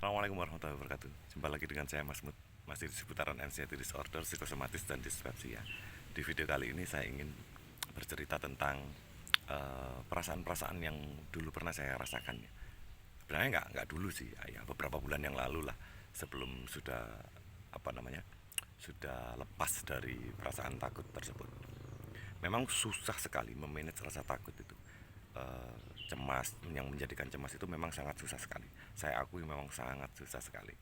Assalamualaikum warahmatullahi wabarakatuh. Jumpa lagi dengan saya Mas Mut, masih di seputaran anxiety disorder, psikosomatis dan disrupsi ya. Di video kali ini saya ingin bercerita tentang perasaan-perasaan yang dulu pernah saya rasakan ya. Sebenarnya nggak dulu sih, ya beberapa bulan yang lalu lah, sebelum sudah apa namanya sudah lepas dari perasaan takut tersebut. Memang susah sekali memanage rasa takut itu. Eh, Cemas yang menjadikan cemas itu memang sangat susah sekali. Saya akui memang sangat susah sekali.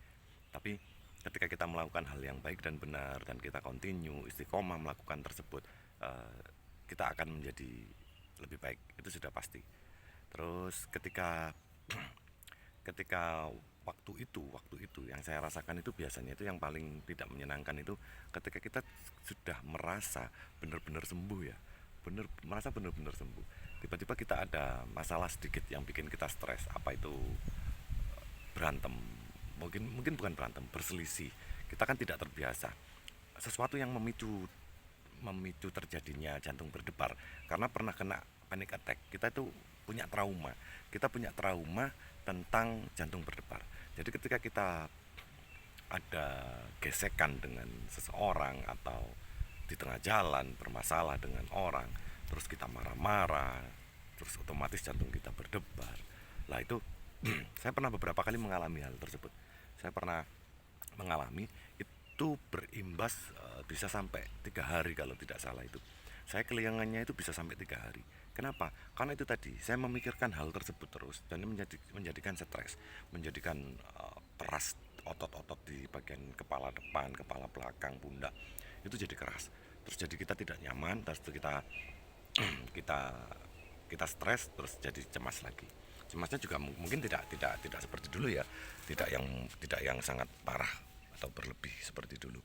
Tapi ketika kita melakukan hal yang baik dan benar dan kita continue istiqomah melakukan tersebut, eh, kita akan menjadi lebih baik. Itu sudah pasti. Terus ketika ketika waktu itu yang saya rasakan itu biasanya itu yang paling tidak menyenangkan itu ketika kita sudah merasa benar-benar sembuh ya, merasa benar-benar sembuh, tiba-tiba kita ada masalah sedikit yang bikin kita stres. Apa itu? Berantem, mungkin mungkin bukan berantem, berselisih. Kita kan tidak terbiasa, sesuatu yang memicu memicu terjadinya jantung berdebar karena pernah kena panic attack. Kita punya trauma tentang jantung berdebar. Jadi ketika kita ada gesekan dengan seseorang atau di tengah jalan bermasalah dengan orang, terus kita marah-marah, terus otomatis jantung kita berdebar. Lah itu saya pernah beberapa kali mengalami hal tersebut. Saya pernah mengalami itu berimbas, bisa sampai 3 hari kalau tidak salah itu. Saya kehilangannya itu bisa sampai 3 hari. Kenapa? Karena itu tadi saya memikirkan hal tersebut terus dan menjadikan stres, menjadikan peras otot-otot di bagian kepala depan, kepala belakang, pundak itu jadi keras. Terus jadi kita tidak nyaman, terus kita kita kita stres, terus jadi cemas lagi. Cemasnya juga mungkin tidak seperti dulu ya, tidak yang sangat parah atau berlebih seperti dulu.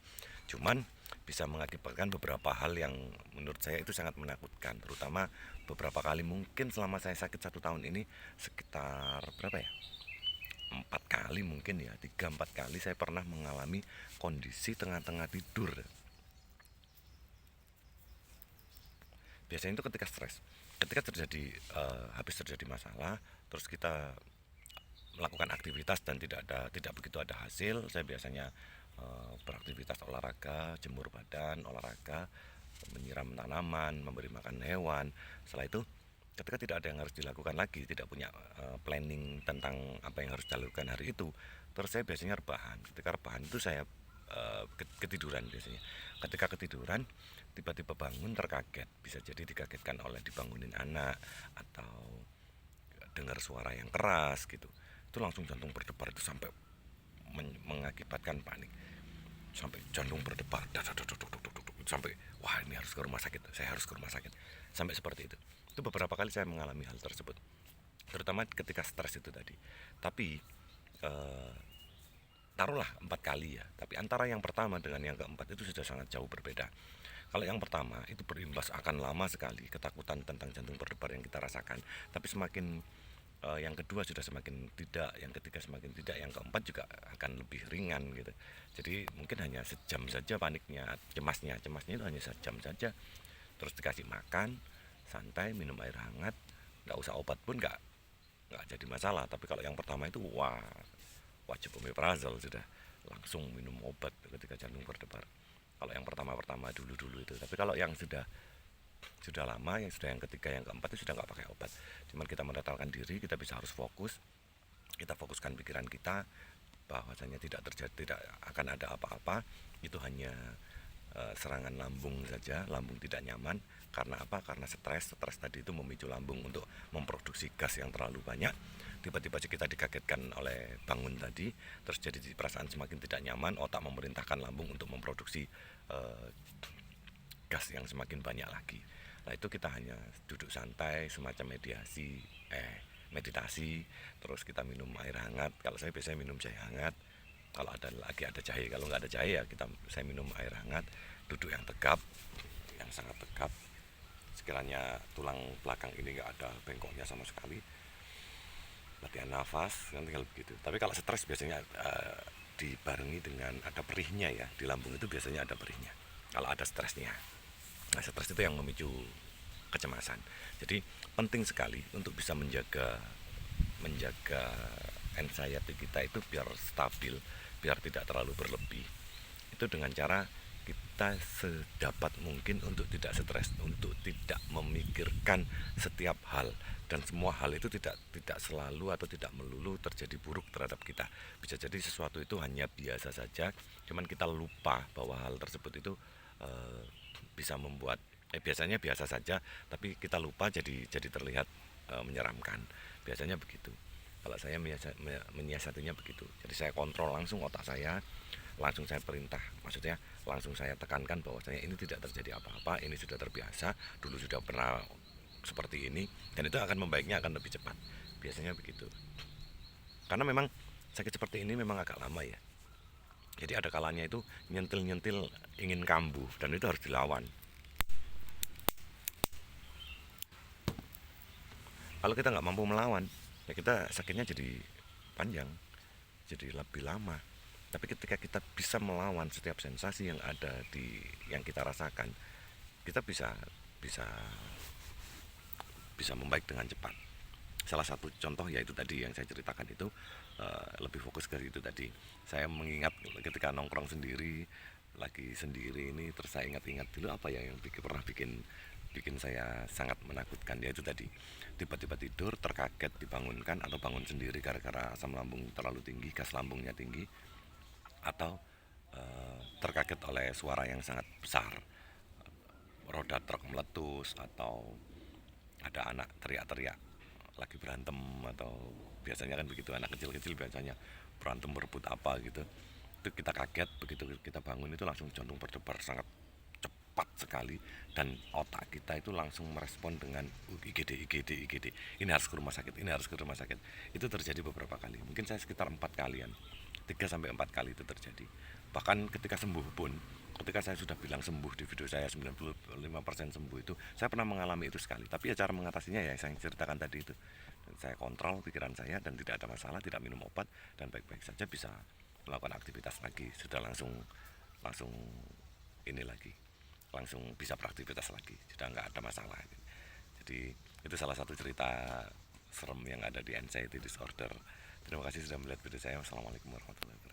Cuman bisa mengakibatkan beberapa hal yang menurut saya itu sangat menakutkan, terutama beberapa kali mungkin selama saya sakit 1 tahun ini sekitar berapa ya, 4 kali mungkin ya, 3-4 kali saya pernah mengalami kondisi tengah-tengah tidur. Biasanya itu ketika stres, ketika terjadi habis terjadi masalah, terus kita melakukan aktivitas dan tidak begitu ada hasil. Saya biasanya beraktivitas olahraga, jemur badan, olahraga, menyiram tanaman, memberi makan hewan. Setelah itu ketika tidak ada yang harus dilakukan lagi, tidak punya planning tentang apa yang harus dilakukan hari itu, terus saya biasanya rebahan. Ketika rebahan itu saya ketiduran biasanya. Ketika ketiduran tiba-tiba bangun terkaget, bisa jadi dikagetkan oleh dibangunin anak atau dengar suara yang keras gitu. Itu langsung jantung berdebar, itu sampai mengakibatkan panik, sampai jantung berdebar sampai wah ini harus ke rumah sakit, saya harus ke rumah sakit, sampai seperti itu beberapa kali saya mengalami hal tersebut, terutama ketika stres itu tadi. Tapi eh, taruhlah 4 kali ya, tapi antara yang pertama dengan yang keempat itu sudah sangat jauh berbeda. Kalau yang pertama itu berimbas akan lama sekali ketakutan tentang jantung berdebar yang kita rasakan, tapi semakin yang kedua sudah semakin tidak, yang ketiga semakin tidak, yang keempat juga akan lebih ringan gitu. Jadi mungkin hanya sejam saja paniknya, cemasnya itu hanya sejam saja. Terus dikasih makan, santai, minum air hangat, nggak usah obat pun nggak jadi masalah. Tapi kalau yang pertama itu wah, wajib omeprazol sudah, langsung minum obat ketika jantung berdebar. Kalau yang pertama dulu itu. Tapi kalau yang sudah lama, yang sudah yang ketiga, yang keempat itu sudah nggak pakai obat. Cuman kita menetralkan diri, kita bisa harus fokus, kita fokuskan pikiran kita bahwasanya tidak akan ada apa-apa. Itu hanya serangan lambung saja, lambung tidak nyaman. Karena apa? Karena stres tadi itu memicu lambung untuk memproduksi gas yang terlalu banyak. Tiba-tiba kita dikagetkan oleh bangun tadi, terus jadi perasaan semakin tidak nyaman. Otak memerintahkan lambung untuk memproduksi eh, gas yang semakin banyak lagi. Nah itu kita hanya duduk santai, semacam meditasi, terus kita minum air hangat. Kalau saya biasanya minum jahe hangat. Kalau ada jahe, kalau nggak ada jahe ya saya minum air hangat. Duduk yang tegap, yang sangat tegap. Sekiranya tulang belakang ini nggak ada bengkoknya sama sekali. Latihan nafas, kan tinggal begitu. Tapi kalau stres biasanya dibarengi dengan ada perihnya ya, di lambung itu biasanya ada perihnya. Kalau ada stresnya. Nah, stres itu yang memicu kecemasan. Jadi penting sekali untuk bisa menjaga menjaga anxiety kita itu biar stabil, biar tidak terlalu berlebih. Itu dengan cara kita sedapat mungkin untuk tidak stres, untuk tidak memikirkan setiap hal, dan semua hal itu tidak selalu atau tidak melulu terjadi buruk terhadap kita. Bisa jadi sesuatu itu hanya biasa saja, cuman kita lupa bahwa hal tersebut itu eh, bisa membuat biasanya biasa saja, tapi kita lupa jadi terlihat menyeramkan. Biasanya begitu. Kalau saya menyiasatinya begitu. Jadi saya kontrol langsung otak saya, langsung saya perintah, maksudnya langsung saya tekankan bahwa saya ini tidak terjadi apa-apa, ini sudah terbiasa, dulu sudah pernah seperti ini, dan itu akan membaiknya akan lebih cepat. Biasanya begitu. Karena memang sakit seperti ini memang agak lama ya. Jadi ada kalanya itu nyentil-nyentil ingin kambuh, dan itu harus dilawan. Kalau kita nggak mampu melawan, ya kita sakitnya jadi panjang, jadi lebih lama. Tapi ketika kita bisa melawan setiap sensasi yang ada di yang kita rasakan, kita bisa bisa bisa membaik dengan cepat. Salah satu contoh yaitu tadi yang saya ceritakan itu, lebih fokus ke itu tadi. Saya mengingat ketika nongkrong sendiri, lagi sendiri ini, terus saya ingat-ingat dulu apa ya yang pernah bikin bikin saya sangat menakutkan, yaitu tadi tiba-tiba tidur terkaget dibangunkan atau bangun sendiri gara-gara asam lambung terlalu tinggi, gas lambungnya tinggi, atau terkaget oleh suara yang sangat besar, roda truk meletus, atau ada anak teriak-teriak lagi berantem, atau biasanya kan begitu anak kecil-kecil biasanya berantem berebut apa gitu. Itu kita kaget, begitu kita bangun itu langsung jantung berdebar sangat cepat sekali, dan otak kita itu langsung merespon dengan IGD IGD IGD, ini harus ke rumah sakit, ini harus ke rumah sakit. Itu terjadi beberapa kali, mungkin saya sekitar 4 kalian, 3 sampai 4 kali itu terjadi. Bahkan ketika sembuh pun, ketika saya sudah bilang sembuh di video saya 95% sembuh, itu saya pernah mengalami itu sekali. Tapi ya cara mengatasinya ya yang saya ceritakan tadi itu. Dan saya kontrol pikiran saya dan tidak ada masalah, tidak minum obat, dan baik-baik saja bisa melakukan aktivitas lagi. Sudah langsung langsung ini lagi, langsung bisa beraktivitas lagi, sudah nggak ada masalah. Jadi itu salah satu cerita serem yang ada di anxiety disorder. Terima kasih sudah melihat video saya. Wassalamualaikum warahmatullahi wabarakatuh.